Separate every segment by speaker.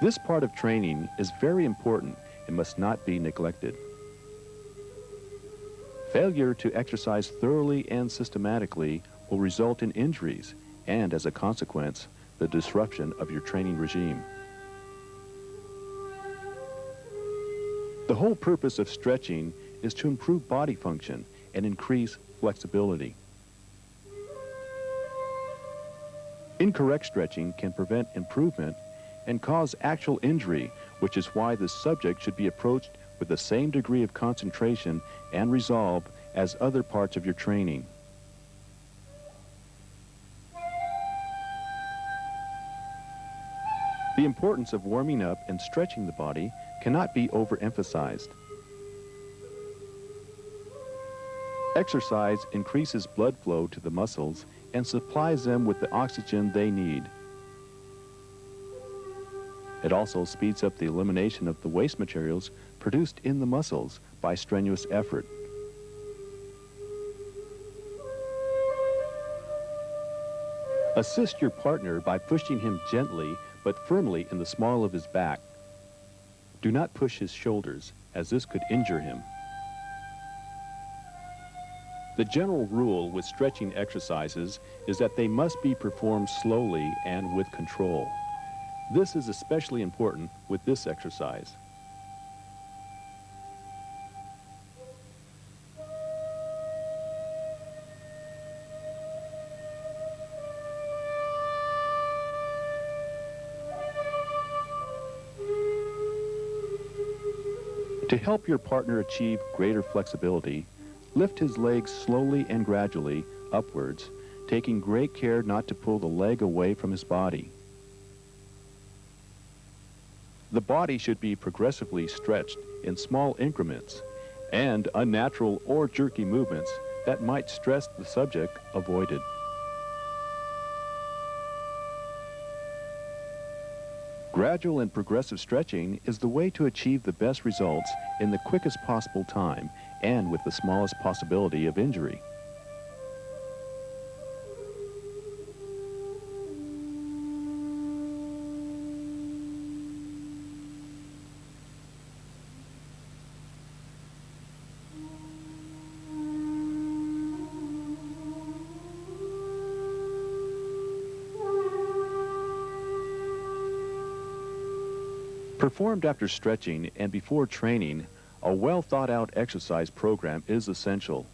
Speaker 1: This part of training is very important and must not be neglected. Failure to exercise thoroughly and systematically will result in injuries and, as a consequence, the disruption of your training regime. The whole purpose of stretching is to improve body function and increase flexibility. Incorrect stretching can prevent improvement and cause actual injury, which is why the subject should be approached with the same degree of concentration and resolve as other parts of your training. The importance of warming up and stretching the body cannot be overemphasized. Exercise increases blood flow to the muscles and supplies them with the oxygen they need. It also speeds up the elimination of the waste materials produced in the muscles by strenuous effort. Assist your partner by pushing him gently but firmly in the small of his back. Do not push his shoulders, as this could injure him. The general rule with stretching exercises is that they must be performed slowly and with control. This is especially important with this exercise. To help your partner achieve greater flexibility, lift his legs slowly and gradually upwards, taking great care not to pull the leg away from his body. The body should be progressively stretched in small increments, and unnatural or jerky movements that might stress the subject avoided. Gradual and progressive stretching is the way to achieve the best results in the quickest possible time and with the smallest possibility of injury. Performed after stretching and before training, a well-thought-out exercise program is essential.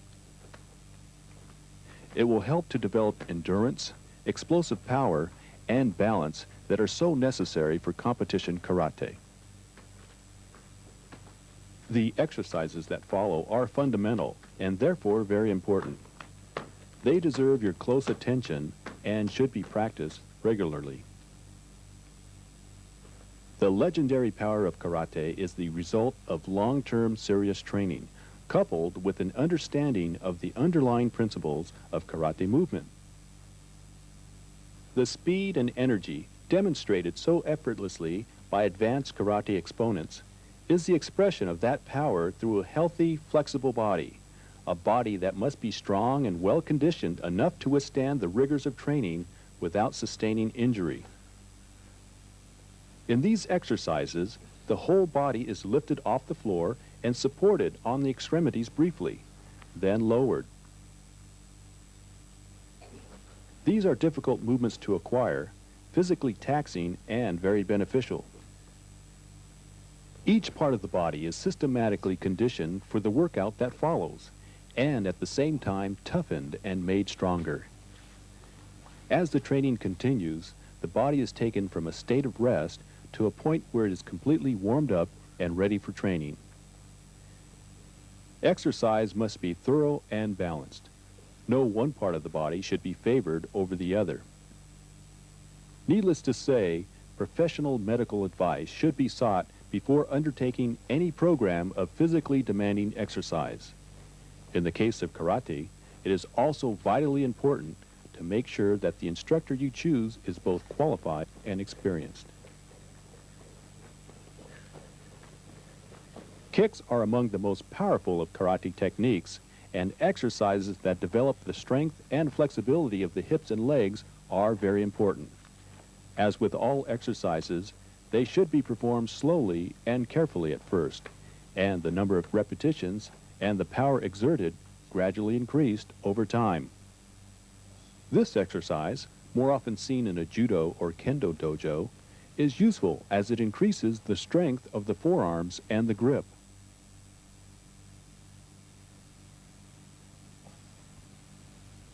Speaker 1: It will help to develop endurance, explosive power, and balance that are so necessary for competition karate. The exercises that follow are fundamental and therefore very important. They deserve your close attention and should be practiced regularly. The legendary power of karate is the result of long-term serious training, coupled with an understanding of the underlying principles of karate movement. The speed and energy demonstrated so effortlessly by advanced karate exponents is the expression of that power through a healthy, flexible body, a body that must be strong and well-conditioned enough to withstand the rigors of training without sustaining injury. In these exercises, the whole body is lifted off the floor and supported on the extremities briefly, then lowered. These are difficult movements to acquire, physically taxing, and very beneficial. Each part of the body is systematically conditioned for the workout that follows, and at the same time toughened and made stronger. As the training continues, the body is taken from a state of rest to a point where it is completely warmed up and ready for training. Exercise must be thorough and balanced. No one part of the body should be favored over the other. Needless to say, professional medical advice should be sought before undertaking any program of physically demanding exercise. In the case of karate, it is also vitally important to make sure that the instructor you choose is both qualified and experienced. Kicks are among the most powerful of karate techniques, and exercises that develop the strength and flexibility of the hips and legs are very important. As with all exercises, They should be performed slowly and carefully at first, and the number of repetitions and the power exerted gradually increased over time. This exercise, more often seen in a judo or kendo dojo, is useful as it increases the strength of the forearms and the grip.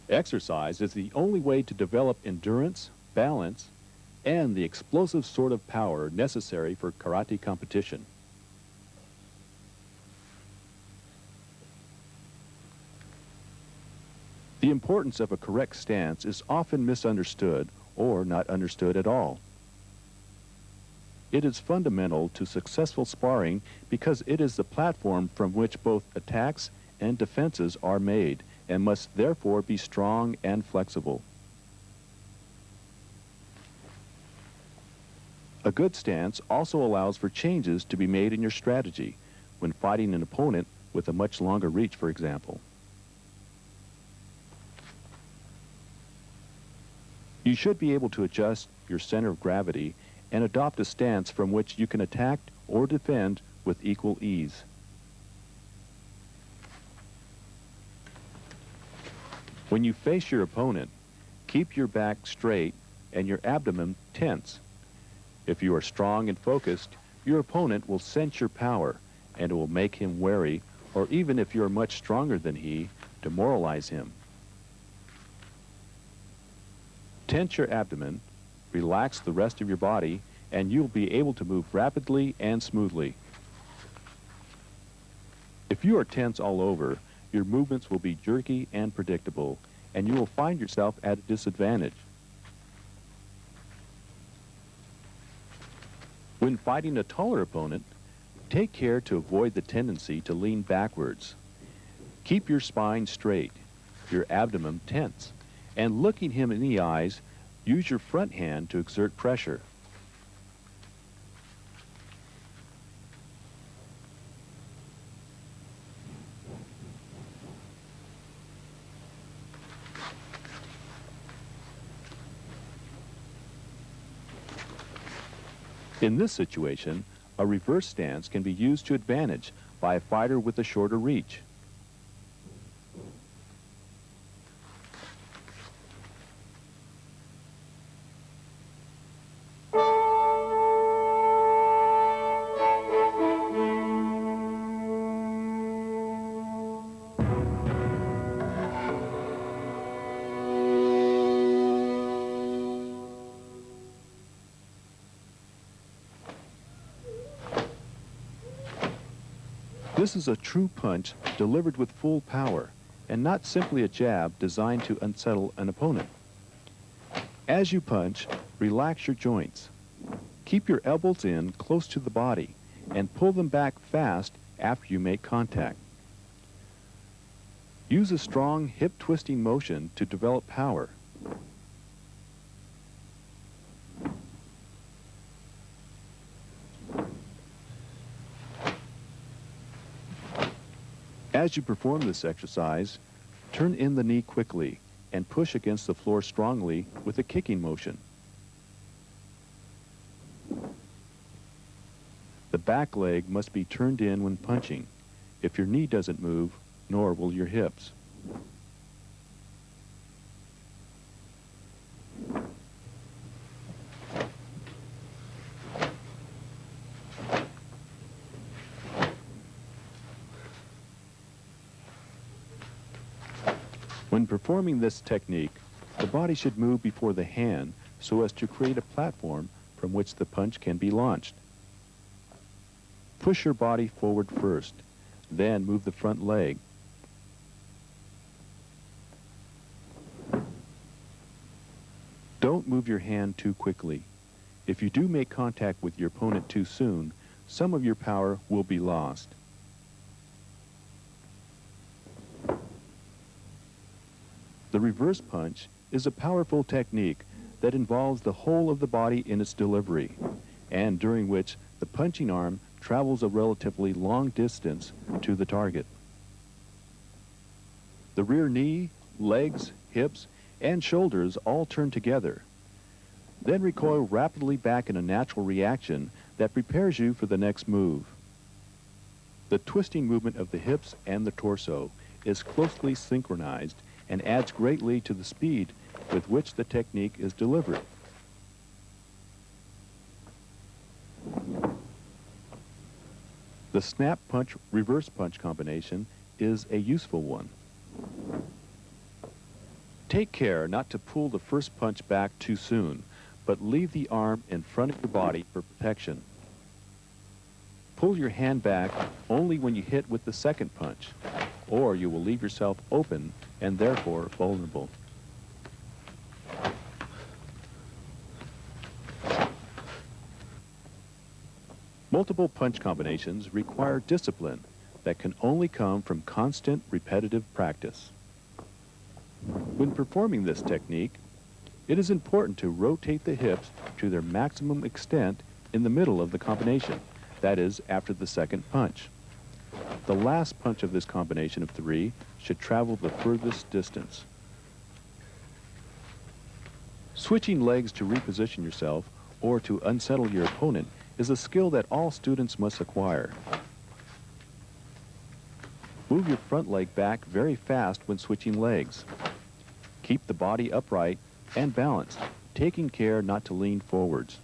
Speaker 1: Exercise is the only way to develop endurance, balance, and the explosive sort of power necessary for karate competition. The importance of a correct stance is often misunderstood or not understood at all. It is fundamental to successful sparring because it is the platform from which both attacks and defenses are made and must therefore be strong and flexible. A good stance also allows for changes to be made in your strategy when fighting an opponent with a much longer reach, for example. You should be able to adjust your center of gravity and adopt a stance from which you can attack or defend with equal ease. When you face your opponent, keep your back straight and your abdomen tense. If you are strong and focused, your opponent will sense your power and it will make him wary, or even if you are much stronger than he, demoralize him. Tense your abdomen, relax the rest of your body, and you'll be able to move rapidly and smoothly. If you are tense all over, your movements will be jerky and predictable, and you will find yourself at a disadvantage. When fighting a taller opponent, take care to avoid the tendency to lean backwards. Keep your spine straight, your abdomen tense, and looking him in the eyes, use your front hand to exert pressure. In this situation, a reverse stance can be used to advantage by a fighter with a shorter reach. This is a true punch delivered with full power, and not simply a jab designed to unsettle an opponent. As you punch, relax your joints. Keep your elbows in close to the body, and pull them back fast after you make contact. Use a strong hip-twisting motion to develop power. As you perform this exercise, turn in the knee quickly and push against the floor strongly with a kicking motion. The back leg must be turned in when punching. If your knee doesn't move, nor will your hips. When performing this technique, the body should move before the hand so as to create a platform from which the punch can be launched. Push your body forward first, then move the front leg. Don't move your hand too quickly. If you do make contact with your opponent too soon, some of your power will be lost. The reverse punch is a powerful technique that involves the whole of the body in its delivery, and during which the punching arm travels a relatively long distance to the target. The rear knee, legs, hips, and shoulders all turn together. Then recoil rapidly back in a natural reaction that prepares you for the next move. The twisting movement of the hips and the torso is closely synchronized and adds greatly to the speed with which the technique is delivered. The snap punch reverse punch combination is a useful one. Take care not to pull the first punch back too soon, but leave the arm in front of your body for protection. Pull your hand back only when you hit with the second punch, or you will leave yourself open and therefore vulnerable. Multiple punch combinations require discipline that can only come from constant repetitive practice. When performing this technique, it is important to rotate the hips to their maximum extent in the middle of the combination, that is, after the second punch. The last punch of this combination of 3 should travel the furthest distance. Switching legs to reposition yourself or to unsettle your opponent is a skill that all students must acquire. Move your front leg back very fast when switching legs. Keep the body upright and balanced, taking care not to lean forwards.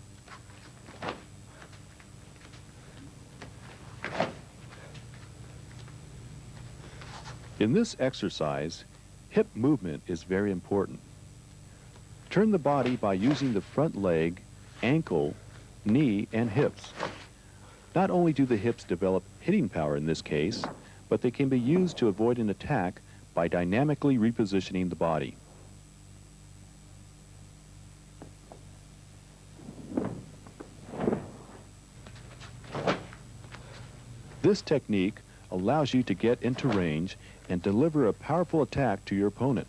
Speaker 1: In this exercise, hip movement is very important. Turn the body by using the front leg, ankle, knee, and hips. Not only do the hips develop hitting power in this case, but they can be used to avoid an attack by dynamically repositioning the body. This technique allows you to get into range and deliver a powerful attack to your opponent.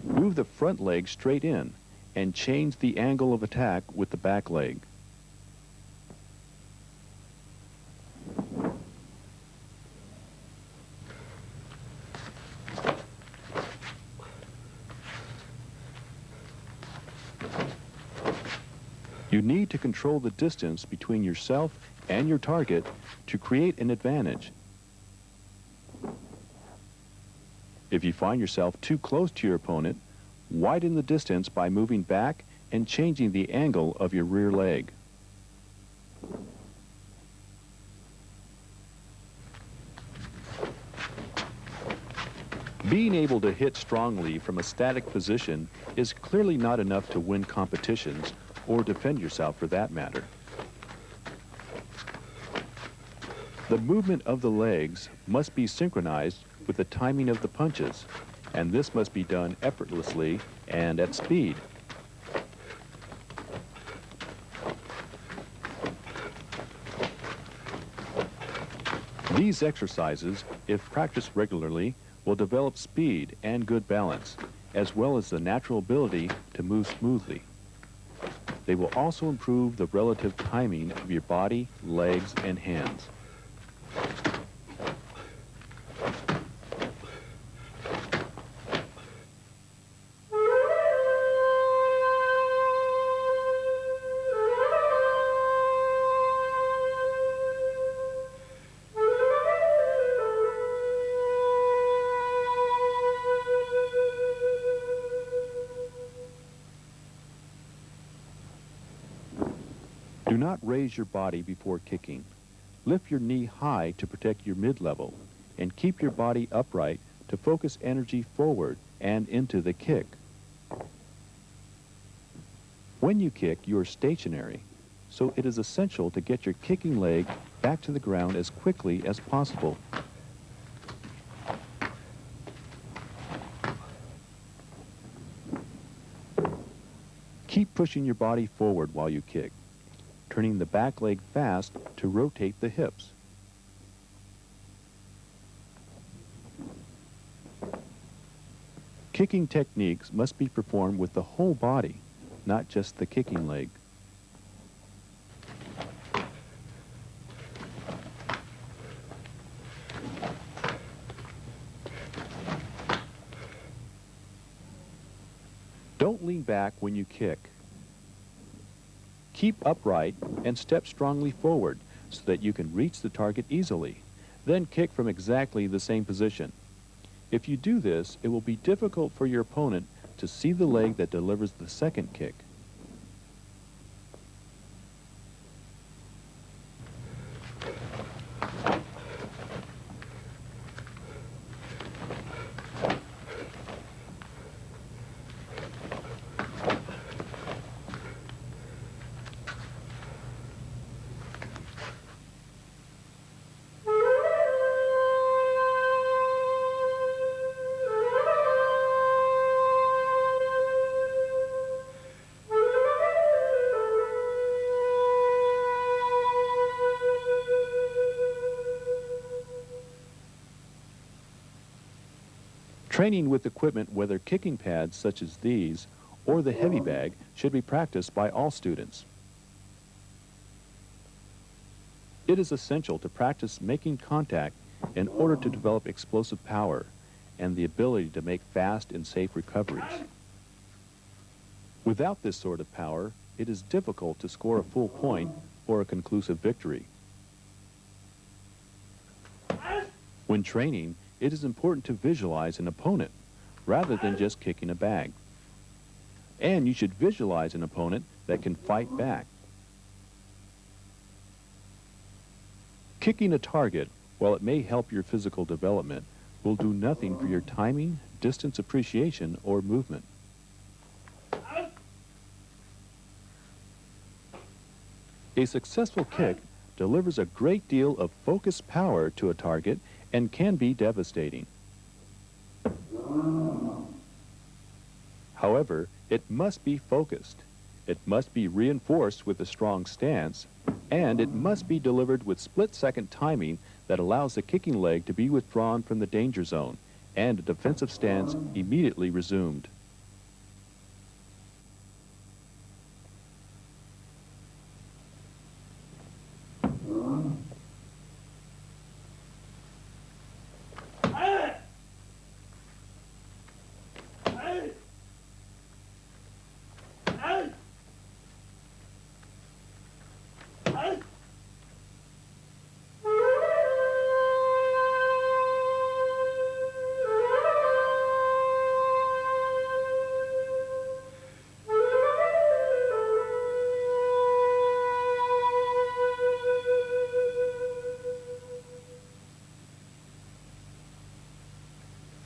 Speaker 1: Move the front leg straight in and change the angle of attack with the back leg. You need to control the distance between yourself and your target to create an advantage. If you find yourself too close to your opponent, widen the distance by moving back and changing the angle of your rear leg. Being able to hit strongly from a static position is clearly not enough to win competitions or defend yourself for that matter. The movement of the legs must be synchronized with the timing of the punches, and this must be done effortlessly and at speed. These exercises, if practiced regularly, will develop speed and good balance, as well as the natural ability to move smoothly. They will also improve the relative timing of your body, legs, and hands. Do not raise your body before kicking. Lift your knee high to protect your mid-level, and keep your body upright to focus energy forward and into the kick. When you kick, you are stationary, so it is essential to get your kicking leg back to the ground as quickly as possible. Keep pushing your body forward while you kick, turning the back leg fast to rotate the hips. Kicking techniques must be performed with the whole body, not just the kicking leg. Don't lean back when you kick. Keep upright and step strongly forward so that you can reach the target easily. Then kick from exactly the same position. If you do this, it will be difficult for your opponent to see the leg that delivers the second kick. Training with equipment, whether kicking pads such as these or the heavy bag, should be practiced by all students. It is essential to practice making contact in order to develop explosive power and the ability to make fast and safe recoveries. Without this sort of power, it is difficult to score a full point or a conclusive victory. When training, it is important to visualize an opponent rather than just kicking a bag. And you should visualize an opponent that can fight back. Kicking a target, while it may help your physical development, will do nothing for your timing, distance appreciation, or movement. A successful kick delivers a great deal of focused power to a target and can be devastating. However, it must be focused. It must be reinforced with a strong stance, and it must be delivered with split-second timing that allows the kicking leg to be withdrawn from the danger zone and a defensive stance immediately resumed.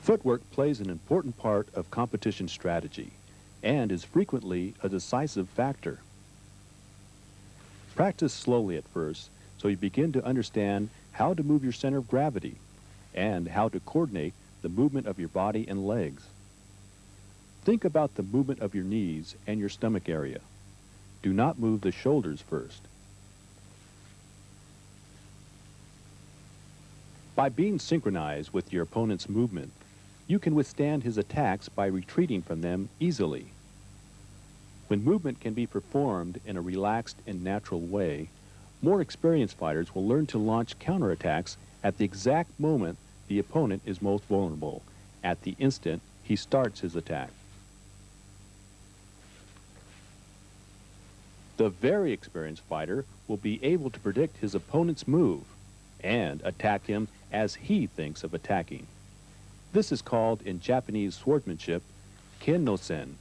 Speaker 1: Footwork plays an important part of competition strategy and is frequently a decisive factor. Practice slowly at first so you begin to understand how to move your center of gravity and how to coordinate the movement of your body and legs. Think about the movement of your knees and your stomach area. Do not move the shoulders first. By being synchronized with your opponent's movement, you can withstand his attacks by retreating from them easily. When movement can be performed in a relaxed and natural way, more experienced fighters will learn to launch counterattacks at the exact moment the opponent is most vulnerable, at the instant he starts his attack. The very experienced fighter will be able to predict his opponent's move and attack him as he thinks of attacking. This is called in Japanese swordsmanship ken-no-sen,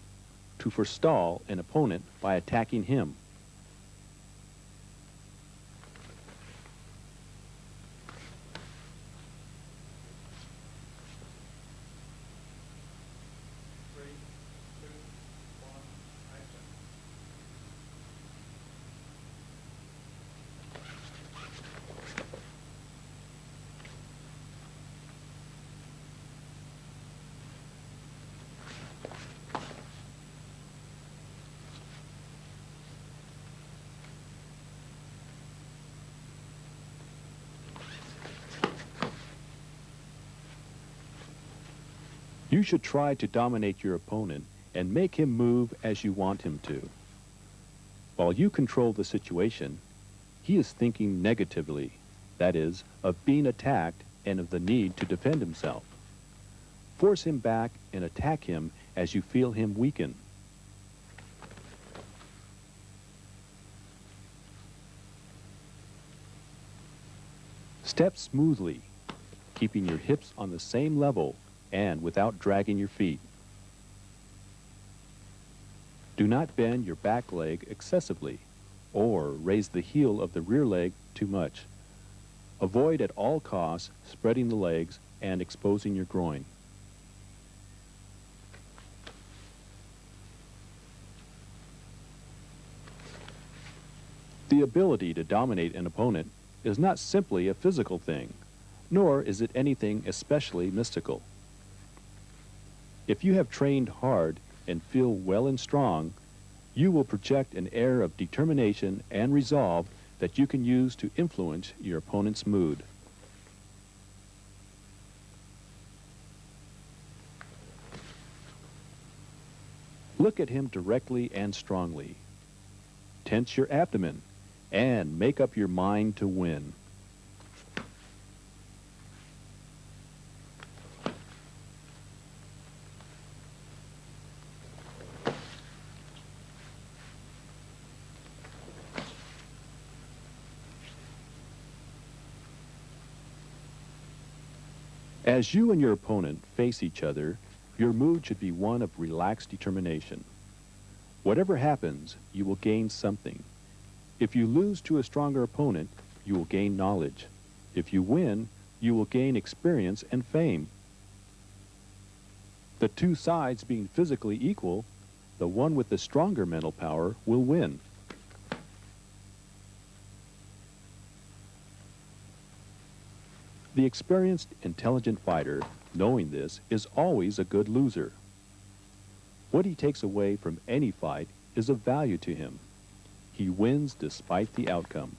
Speaker 1: to forestall an opponent by attacking him. You should try to dominate your opponent and make him move as you want him to. While you control the situation, he is thinking negatively, that is, of being attacked and of the need to defend himself. Force him back and attack him as you feel him weaken. Step smoothly, keeping your hips on the same level and without dragging your feet. Do not bend your back leg excessively or raise the heel of the rear leg too much. Avoid at all costs spreading the legs and exposing your groin. The ability to dominate an opponent is not simply a physical thing, nor is it anything especially mystical. If you have trained hard and feel well and strong, you will project an air of determination and resolve that you can use to influence your opponent's mood. Look at him directly and strongly. Tense your abdomen and make up your mind to win. As you and your opponent face each other, your mood should be one of relaxed determination. Whatever happens, you will gain something. If you lose to a stronger opponent, you will gain knowledge. If you win, you will gain experience and fame. The two sides being physically equal, the one with the stronger mental power will win. The experienced, intelligent fighter, knowing this, is always a good loser. What he takes away from any fight is of value to him. He wins despite the outcome.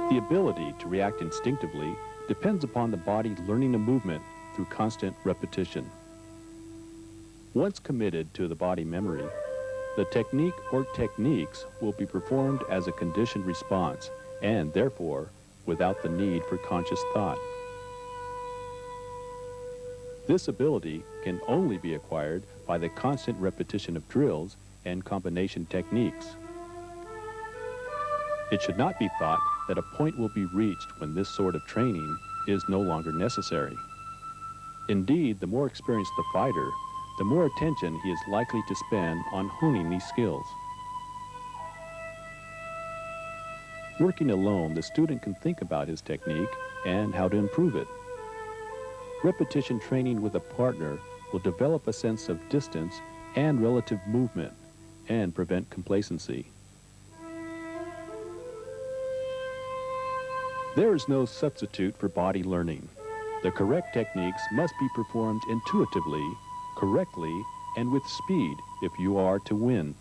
Speaker 1: The ability to react instinctively depends upon the body learning a movement through constant repetition. Once committed to the body memory, the technique or techniques will be performed as a conditioned response and therefore without the need for conscious thought. This ability can only be acquired by the constant repetition of drills and combination techniques. It should not be thought that a point will be reached when this sort of training is no longer necessary. Indeed, the more experienced the fighter, the more attention he is likely to spend on honing these skills. Working alone, the student can think about his technique and how to improve it. Repetition training with a partner will develop a sense of distance and relative movement and prevent complacency. There is no substitute for body learning. The correct techniques must be performed intuitively, correctly, and with speed if you are to win.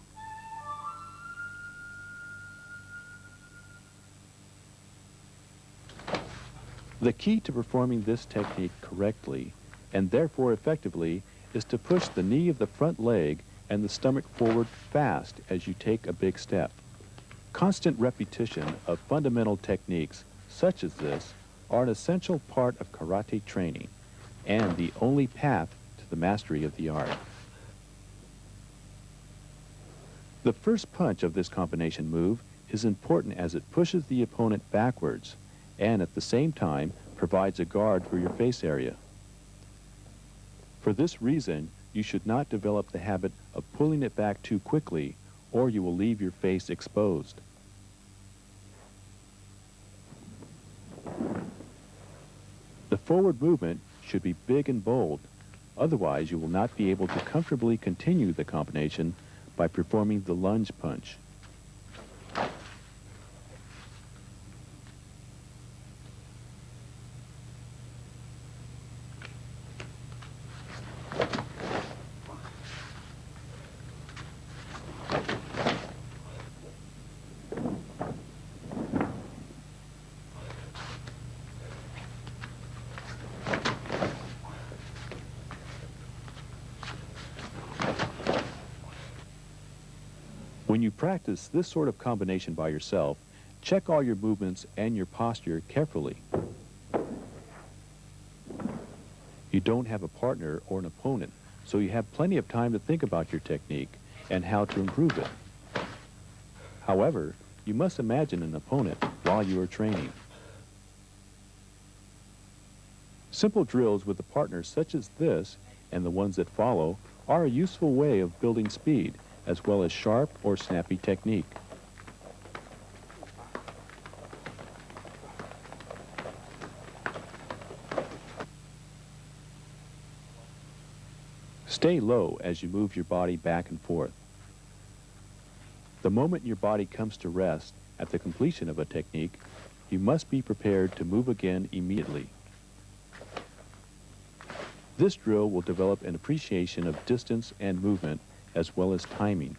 Speaker 1: The key to performing this technique correctly, and therefore effectively, is to push the knee of the front leg and the stomach forward fast as you take a big step. Constant repetition of fundamental techniques such as this are an essential part of karate training and the only path to the mastery of the art. The first punch of this combination move is important as it pushes the opponent backwards and at the same time provides a guard for your face area. For this reason, you should not develop the habit of pulling it back too quickly or you will leave your face exposed. The forward movement should be big and bold, otherwise you will not be able to comfortably continue the combination by performing the lunge punch. When you practice this sort of combination by yourself, check all your movements and your posture carefully. You don't have a partner or an opponent, so you have plenty of time to think about your technique and how to improve it. However, you must imagine an opponent while you are training. Simple drills with a partner such as this and the ones that follow are a useful way of building speed as well as sharp or snappy technique. Stay low as you move your body back and forth. The moment your body comes to rest at the completion of a technique, you must be prepared to move again immediately. This drill will develop an appreciation of distance and movement as well as timing.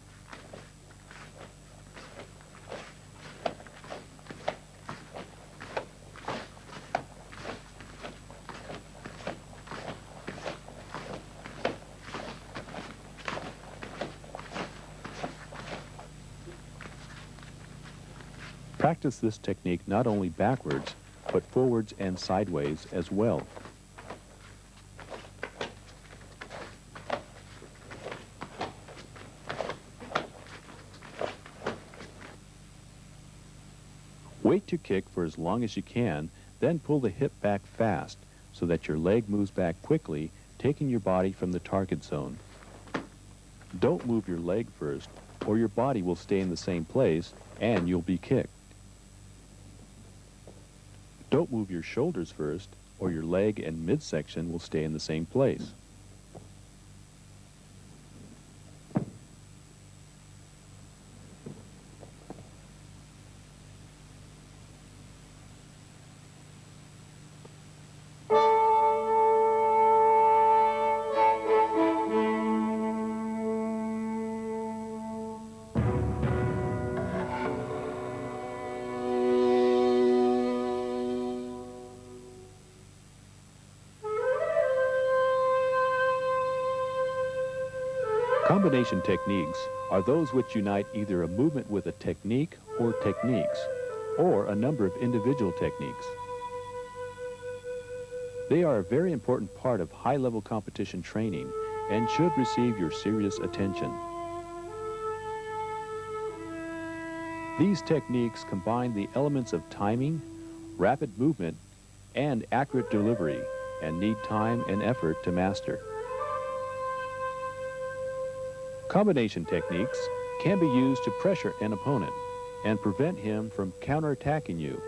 Speaker 1: Practice this technique not only backwards, but forwards and sideways as well. Wait to kick for as long as you can, then pull the hip back fast so that your leg moves back quickly, taking your body from the target zone. Don't move your leg first, or your body will stay in the same place and you'll be kicked. Don't move your shoulders first, or your leg and midsection will stay in the same place. Combination techniques are those which unite either a movement with a technique or techniques, or a number of individual techniques. They are a very important part of high-level competition training and should receive your serious attention. These techniques combine the elements of timing, rapid movement, and accurate delivery, and need time and effort to master. Combination techniques can be used to pressure an opponent and prevent him from counterattacking you.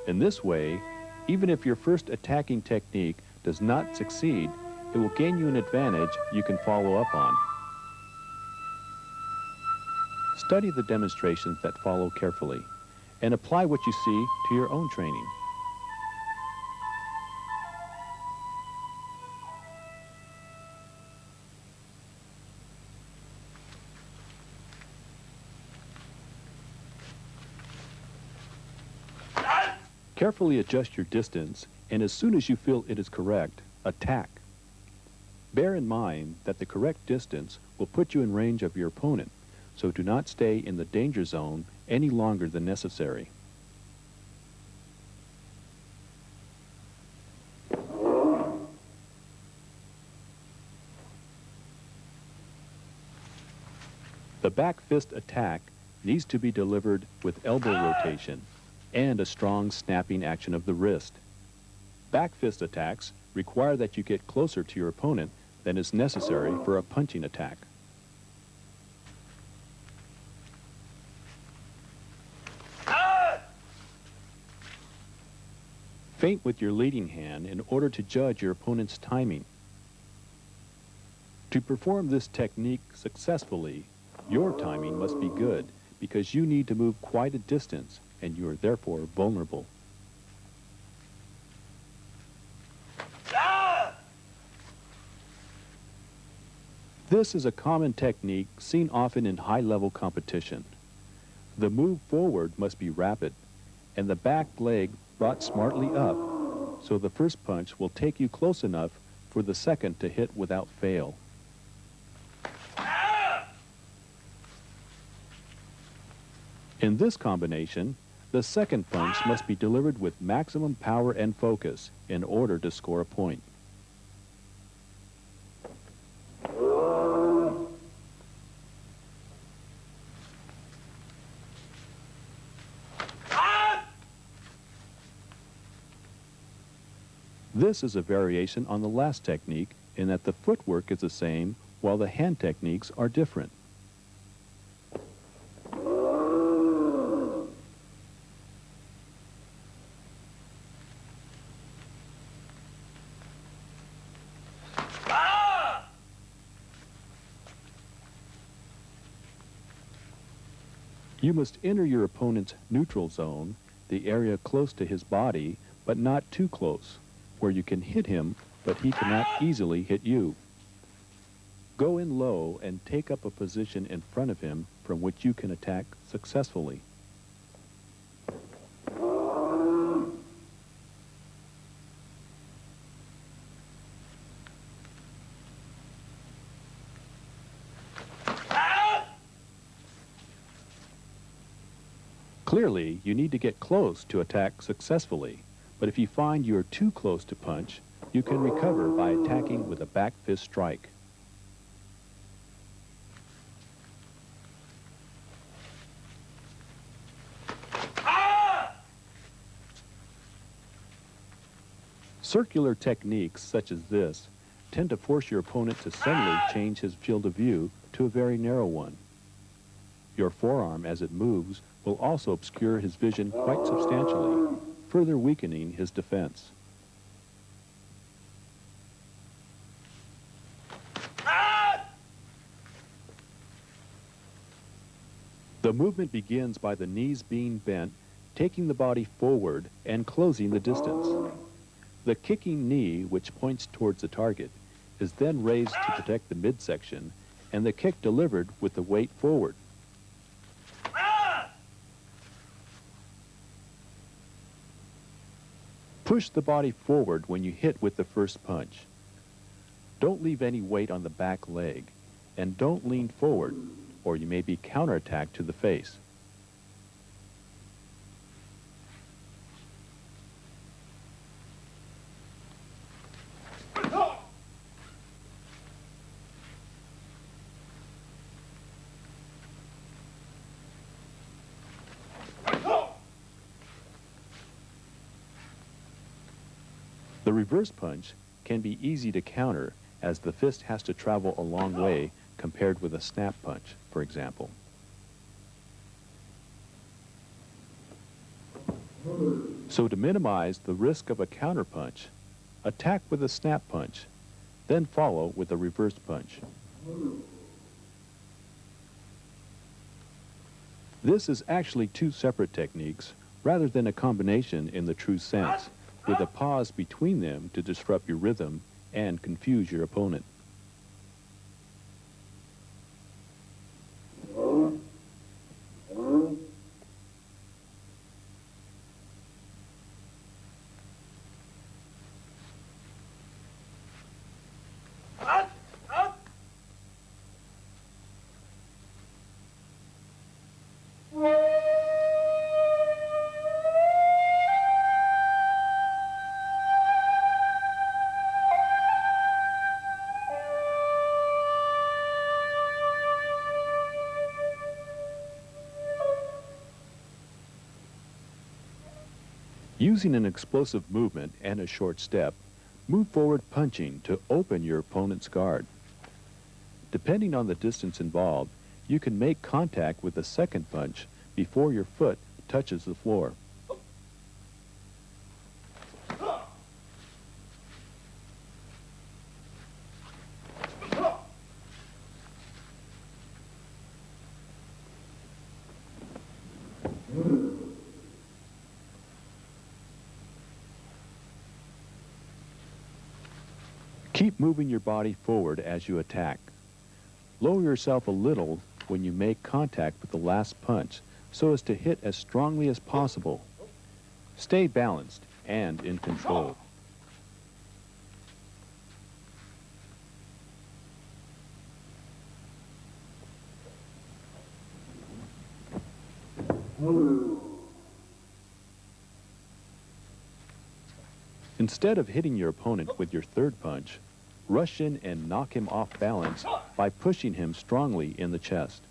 Speaker 1: In this way, even if your first attacking technique does not succeed, it will gain you an advantage you can follow up on. Study the demonstrations that follow carefully and apply what you see to your own training. Carefully adjust your distance, and as soon as you feel it is correct, attack. Bear in mind that the correct distance will put you in range of your opponent, so do not stay in the danger zone any longer than necessary. The back fist attack needs to be delivered with elbow rotation and a strong snapping action of the wrist. Back fist attacks require that you get closer to your opponent than is necessary for a punching attack. Feint with your leading hand in order to judge your opponent's timing. To perform this technique successfully, your timing must be good because you need to move quite a distance and you are therefore vulnerable. This is a common technique seen often in high-level competition. The move forward must be rapid, and the back leg brought smartly up, so the first punch will take you close enough for the second to hit without fail. In this combination, the second punch must be delivered with maximum power and focus in order to score a point. This is a variation on the last technique in that the footwork is the same while the hand techniques are different. You must enter your opponent's neutral zone, the area close to his body, but not too close, where you can hit him, but he cannot easily hit you. Go in low and take up a position in front of him from which you can attack successfully. Clearly, you need to get close to attack successfully, but if you find you're too close to punch, you can recover by attacking with a back fist strike. Circular techniques such as this tend to force your opponent to suddenly change his field of view to a very narrow one. Your forearm, as it moves, will also obscure his vision quite substantially, further weakening his defense. The movement begins by the knees being bent, taking the body forward and closing the distance. The kicking knee, which points towards the target, is then raised to protect the midsection, and the kick delivered with the weight forward. Push the body forward when you hit with the first punch. Don't leave any weight on the back leg, and don't lean forward, or you may be counterattacked to the face. The reverse punch can be easy to counter, as the fist has to travel a long way compared with a snap punch, for example. So to minimize the risk of a counter punch, attack with a snap punch, then follow with a reverse punch. This is actually two separate techniques rather than a combination in the true sense, with a pause between them to disrupt your rhythm and confuse your opponent. Using an explosive movement and a short step, move forward punching to open your opponent's guard. Depending on the distance involved, you can make contact with the second punch before your foot touches the floor. Keep moving your body forward as you attack. Lower yourself a little when you make contact with the last punch so as to hit as strongly as possible. Stay balanced and in control. Instead of hitting your opponent with your third punch, rush in and knock him off balance by pushing him strongly in the chest.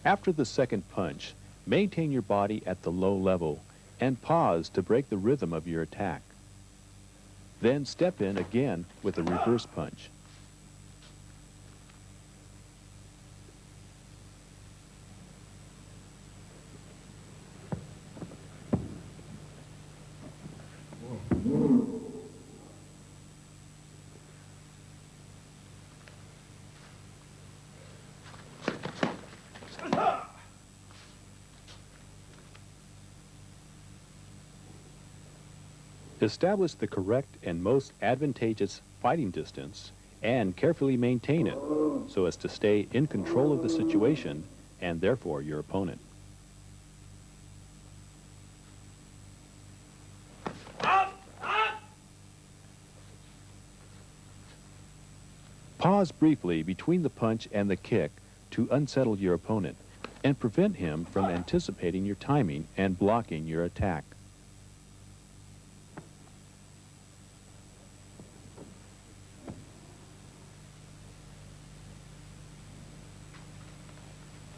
Speaker 1: After the second punch, maintain your body at the low level and pause to break the rhythm of your attack. Then step in again with a reverse punch. Establish the correct and most advantageous fighting distance and carefully maintain it so as to stay in control of the situation and therefore your opponent. Pause briefly between the punch and the kick to unsettle your opponent and prevent him from anticipating your timing and blocking your attack.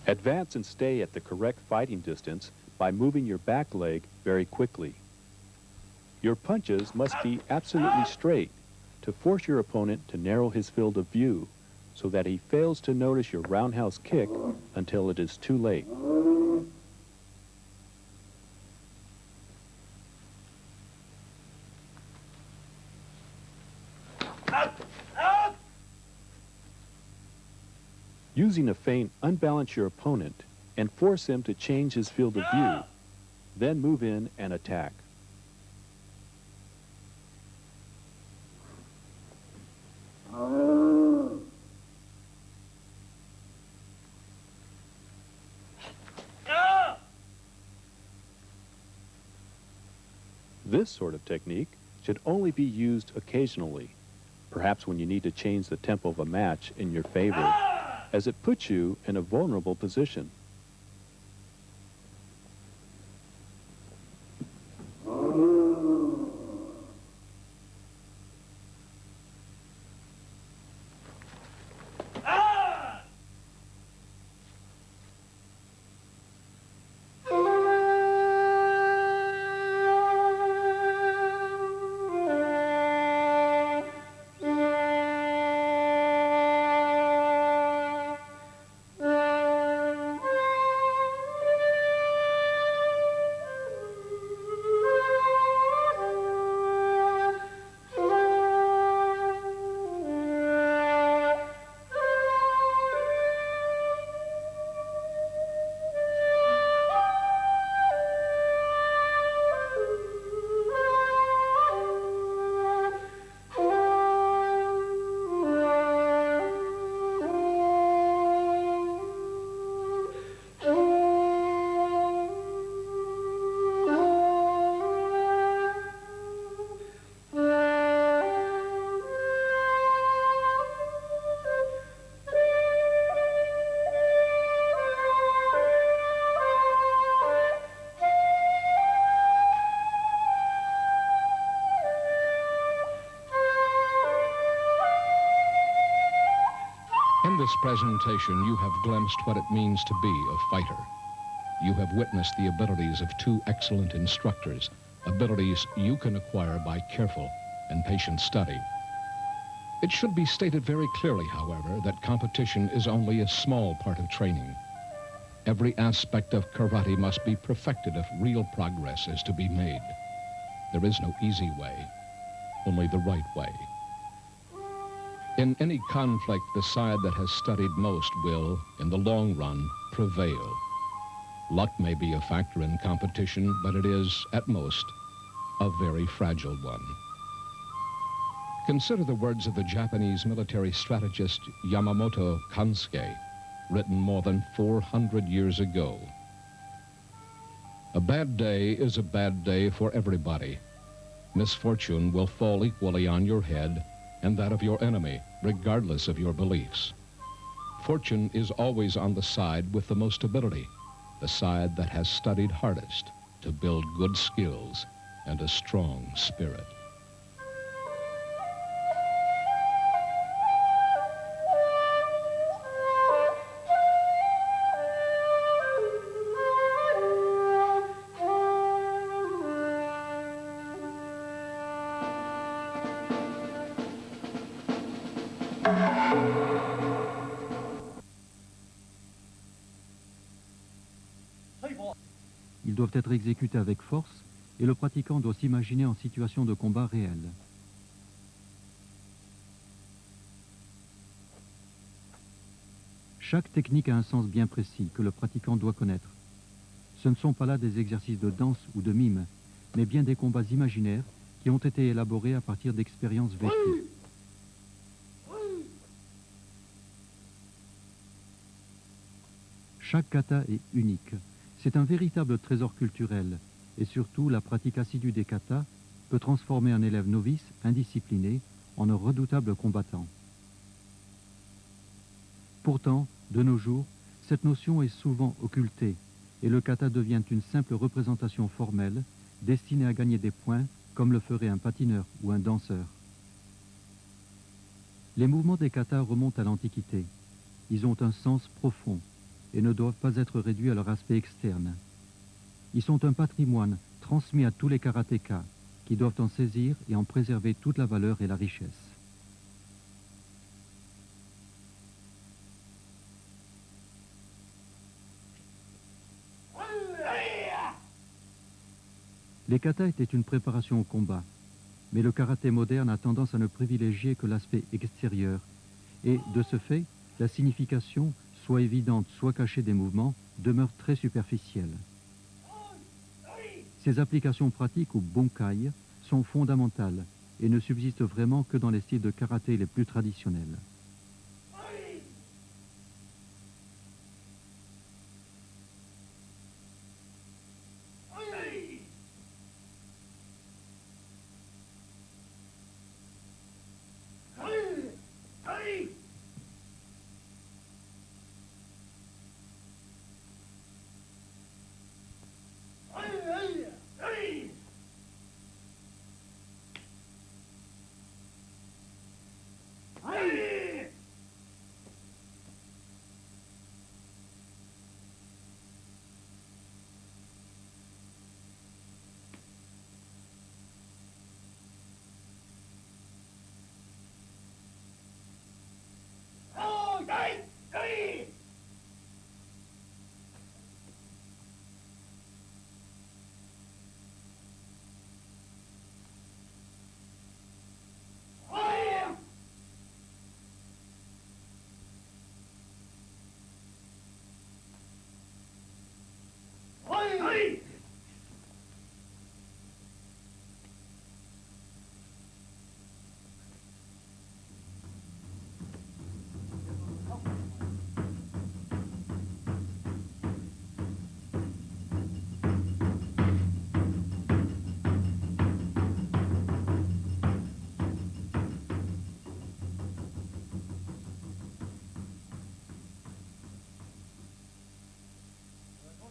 Speaker 1: Advance and stay at the correct fighting distance by moving your back leg very quickly. Your punches must be absolutely straight to force your opponent to narrow his field of view so that he fails to notice your roundhouse kick until it is too late. Using a feint, unbalance your opponent and force him to change his field of view. Then move in and attack. This sort of technique should only be used occasionally, perhaps when you need to change the tempo of a match in your favor, as it puts you in a vulnerable position.
Speaker 2: In this presentation, you have glimpsed what it means to be a fighter. You have witnessed the abilities of two excellent instructors, abilities you can acquire by careful and patient study. It should be stated very clearly, however, that competition is only a small part of training. Every aspect of karate must be perfected if real progress is to be made. There is no easy way, only the right way. In any conflict, the side that has studied most will, in the long run, prevail. Luck may be a factor in competition, but it is, at most, a very fragile one. Consider the words of the Japanese military strategist Yamamoto Kansuke, written more than 400 years ago. A bad day is a bad day for everybody. Misfortune will fall equally on your head and that of your enemy, regardless of your beliefs. Fortune is always on the side with the most ability, the side that has studied hardest to build good skills and a strong spirit.
Speaker 3: Ils doivent être exécutés avec force et le pratiquant doit s'imaginer en situation de combat réel. Chaque technique a un sens bien précis que le pratiquant doit connaître. Ce ne sont pas là des exercices de danse ou de mime, mais bien des combats imaginaires qui ont été élaborés à partir d'expériences vécues. Chaque kata est unique. C'est un véritable trésor culturel et surtout la pratique assidue des katas peut transformer un élève novice, indiscipliné, en un redoutable combattant. Pourtant, de nos jours, cette notion est souvent occultée et le kata devient une simple représentation formelle destinée à gagner des points comme le ferait un patineur ou un danseur. Les mouvements des katas remontent à l'Antiquité. Ils ont un sens profond et ne doivent pas être réduits à leur aspect externe. Ils sont un patrimoine transmis à tous les karatékas qui doivent en saisir et en préserver toute la valeur et la richesse. Les katas étaient une préparation au combat, mais le karaté moderne a tendance à ne privilégier que l'aspect extérieur et, de ce fait, la signification, soit évidente, soit cachée des mouvements, demeure très superficielle. Ces applications pratiques ou bunkai sont fondamentales et ne subsistent vraiment que dans les styles de karaté les plus traditionnels.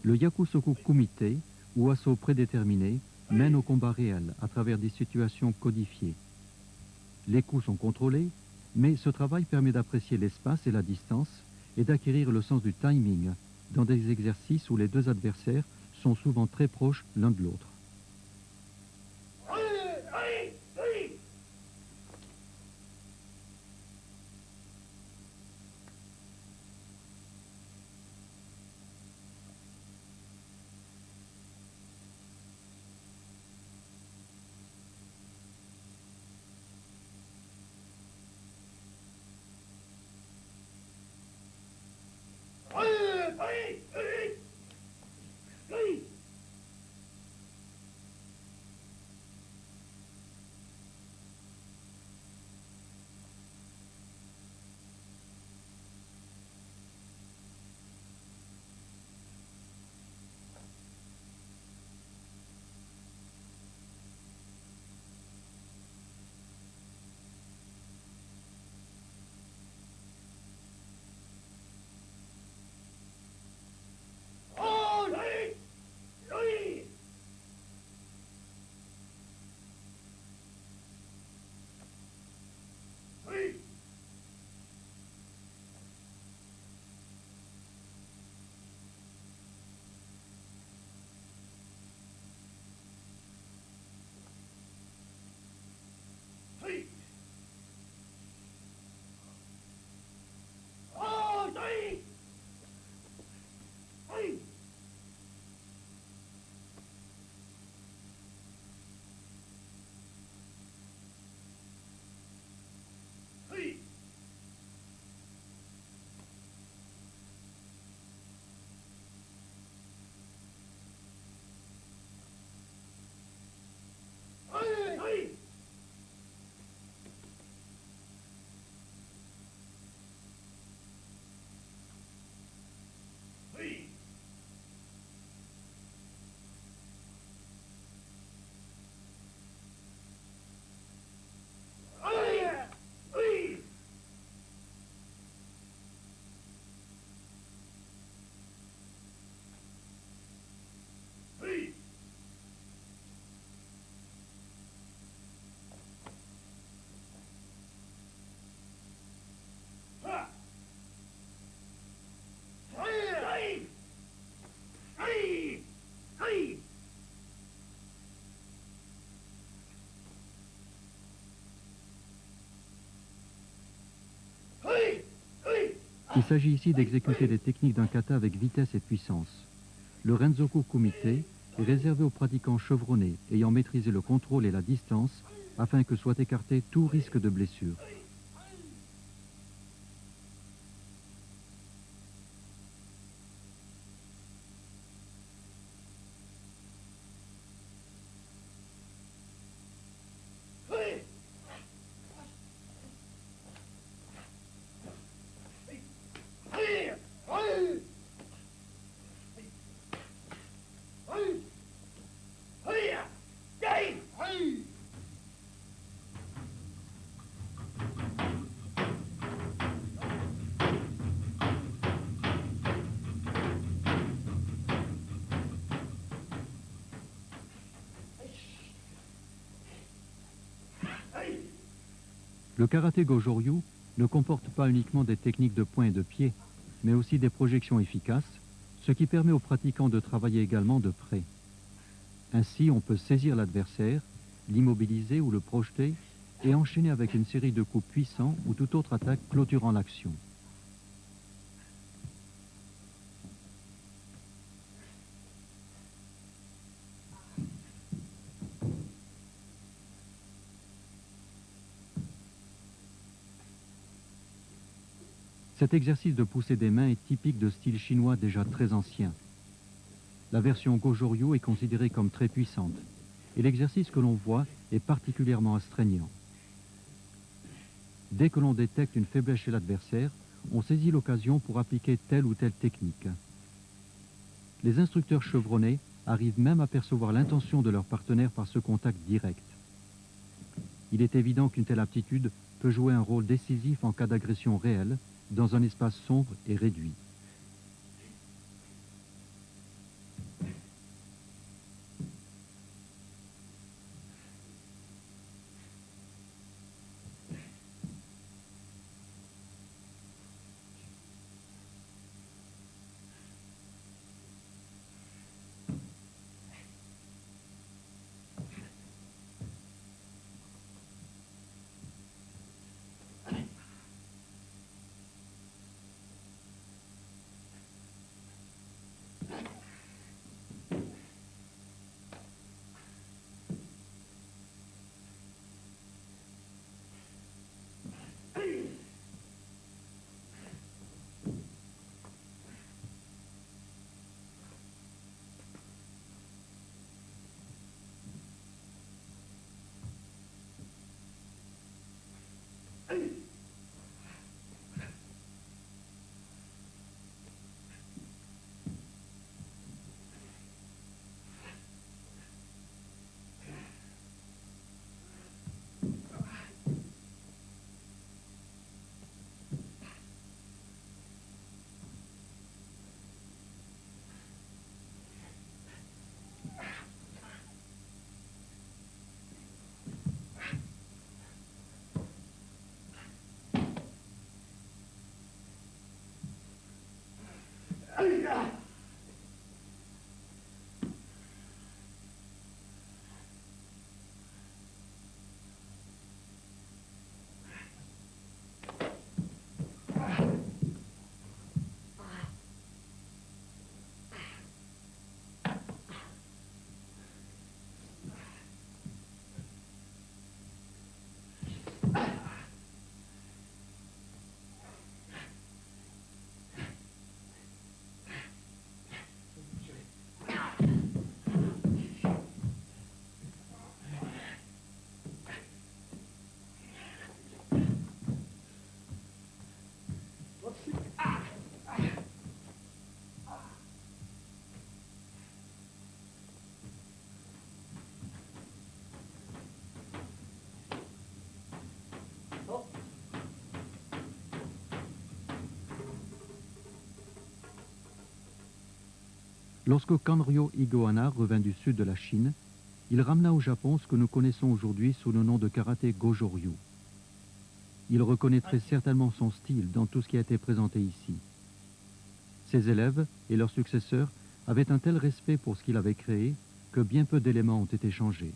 Speaker 3: Le yakusoku kumite, ou assaut prédéterminé, mène au combat réel à travers des situations codifiées. Les coups sont contrôlés, mais ce travail permet d'apprécier l'espace et la distance et d'acquérir le sens du timing dans des exercices où les deux adversaires sont souvent très proches l'un de l'autre. Il s'agit ici d'exécuter les techniques d'un kata avec vitesse et puissance. Le Renzoku Kumite est réservé aux pratiquants chevronnés ayant maîtrisé le contrôle et la distance afin que soit écarté tout risque de blessure. Le karaté Goju-Ryu ne comporte pas uniquement des techniques de poing et de pied, mais aussi des projections efficaces, ce qui permet aux pratiquants de travailler également de près. Ainsi, on peut saisir l'adversaire, l'immobiliser ou le projeter et enchaîner avec une série de coups puissants ou toute autre attaque clôturant l'action. Cet exercice de pousser des mains est typique de style chinois déjà très ancien. La version Goju-Ryu est considérée comme très puissante et l'exercice que l'on voit est particulièrement astreignant. Dès que l'on détecte une faiblesse chez l'adversaire, on saisit l'occasion pour appliquer telle ou telle technique. Les instructeurs chevronnés arrivent même à percevoir l'intention de leur partenaire par ce contact direct. Il est évident qu'une telle aptitude peut jouer un rôle décisif en cas d'agression réelle dans un espace sombre et réduit. Lorsque Kanryo Iguana revint du sud de la Chine, il ramena au Japon ce que nous connaissons aujourd'hui sous le nom de karaté Goju-Ryu. Il reconnaîtrait certainement son style dans tout ce qui a été présenté ici. Ses élèves et leurs successeurs avaient un tel respect pour ce qu'il avait créé que bien peu d'éléments ont été changés.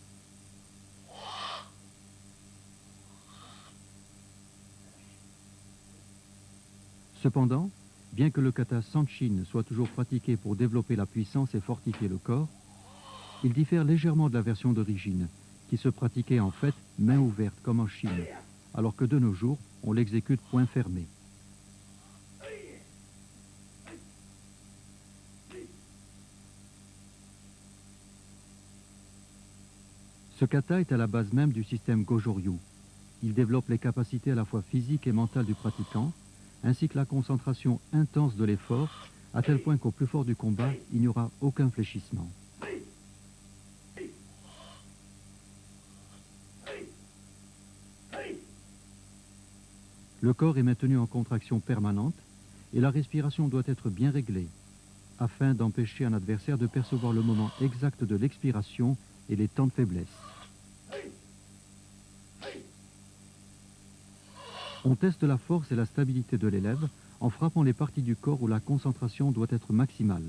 Speaker 3: Cependant, bien que le kata sanchin soit toujours pratiqué pour développer la puissance et fortifier le corps, il diffère légèrement de la version d'origine, qui se pratiquait en fait main ouverte comme en Chine, alors que de nos jours, on l'exécute poing fermé. Ce kata est à la base même du système Gojo-ryu. Il développe les capacités à la fois physiques et mentales du pratiquant, ainsi que la concentration intense de l'effort, à tel point qu'au plus fort du combat, il n'y aura aucun fléchissement. Le corps est maintenu en contraction permanente et la respiration doit être bien réglée, afin d'empêcher un adversaire de percevoir le moment exact de l'expiration et les temps de faiblesse. On teste la force et la stabilité de l'élève en frappant les parties du corps où la concentration doit être maximale.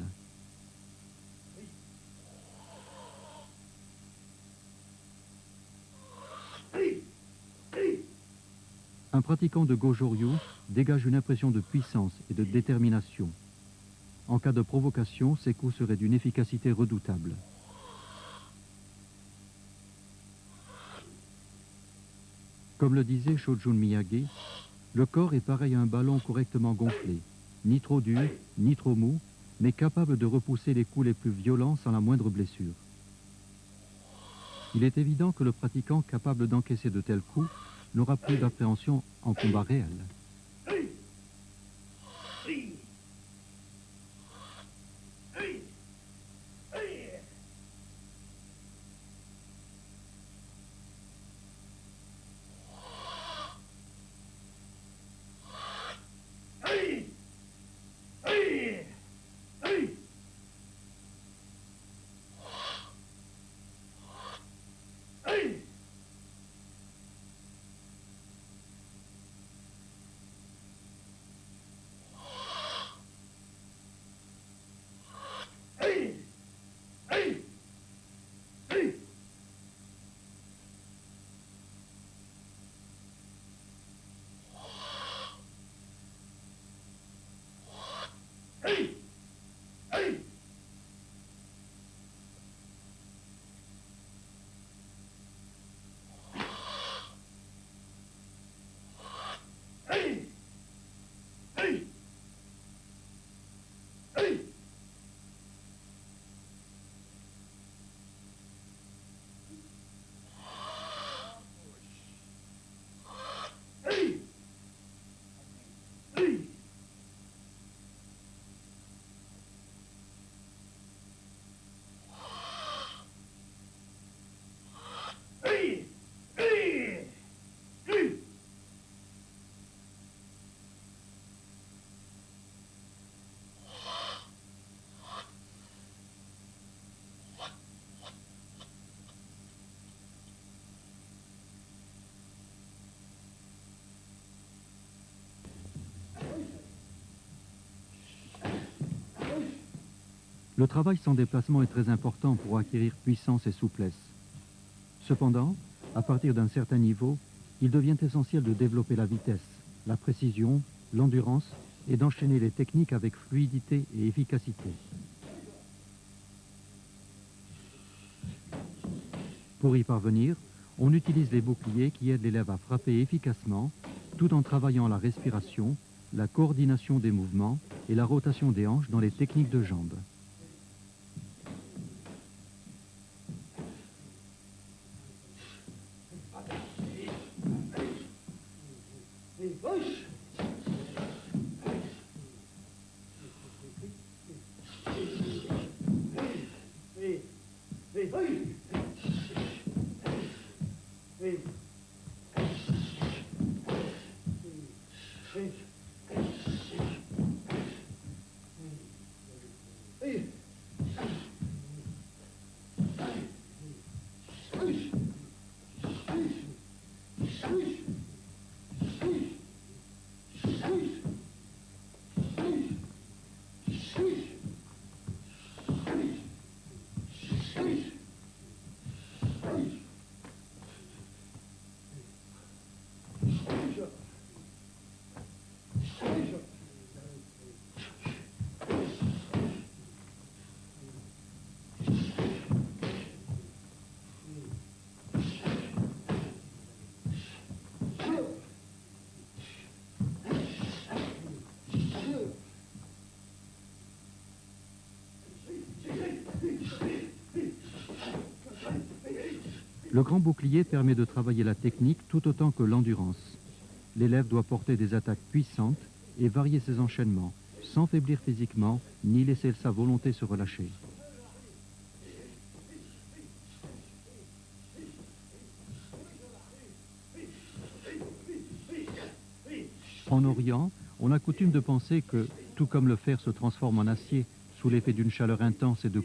Speaker 3: Un pratiquant de Gojo-ryu dégage une impression de puissance et de détermination. En cas de provocation, ses coups seraient d'une efficacité redoutable. Comme le disait Shojun Miyagi, le corps est pareil à un ballon correctement gonflé, ni trop dur, ni trop mou, mais capable de repousser les coups les plus violents sans la moindre blessure. Il est évident que le pratiquant capable d'encaisser de tels coups n'aura plus d'appréhension en combat réel. Le travail sans déplacement est très important pour acquérir puissance et souplesse. Cependant, à partir d'un certain niveau, il devient essentiel de développer la vitesse, la précision, l'endurance et d'enchaîner les techniques avec fluidité et efficacité. Pour y parvenir, on utilise les boucliers qui aident l'élève à frapper efficacement, tout en travaillant la respiration, la coordination des mouvements et la rotation des hanches dans les techniques de jambes. Le grand bouclier permet de travailler la technique tout autant que l'endurance. L'élève doit porter des attaques puissantes et varier ses enchaînements, sans faiblir physiquement ni laisser sa volonté se relâcher. En Orient, on a coutume de penser que, tout comme le fer se transforme en acier sous l'effet d'une chaleur intense et de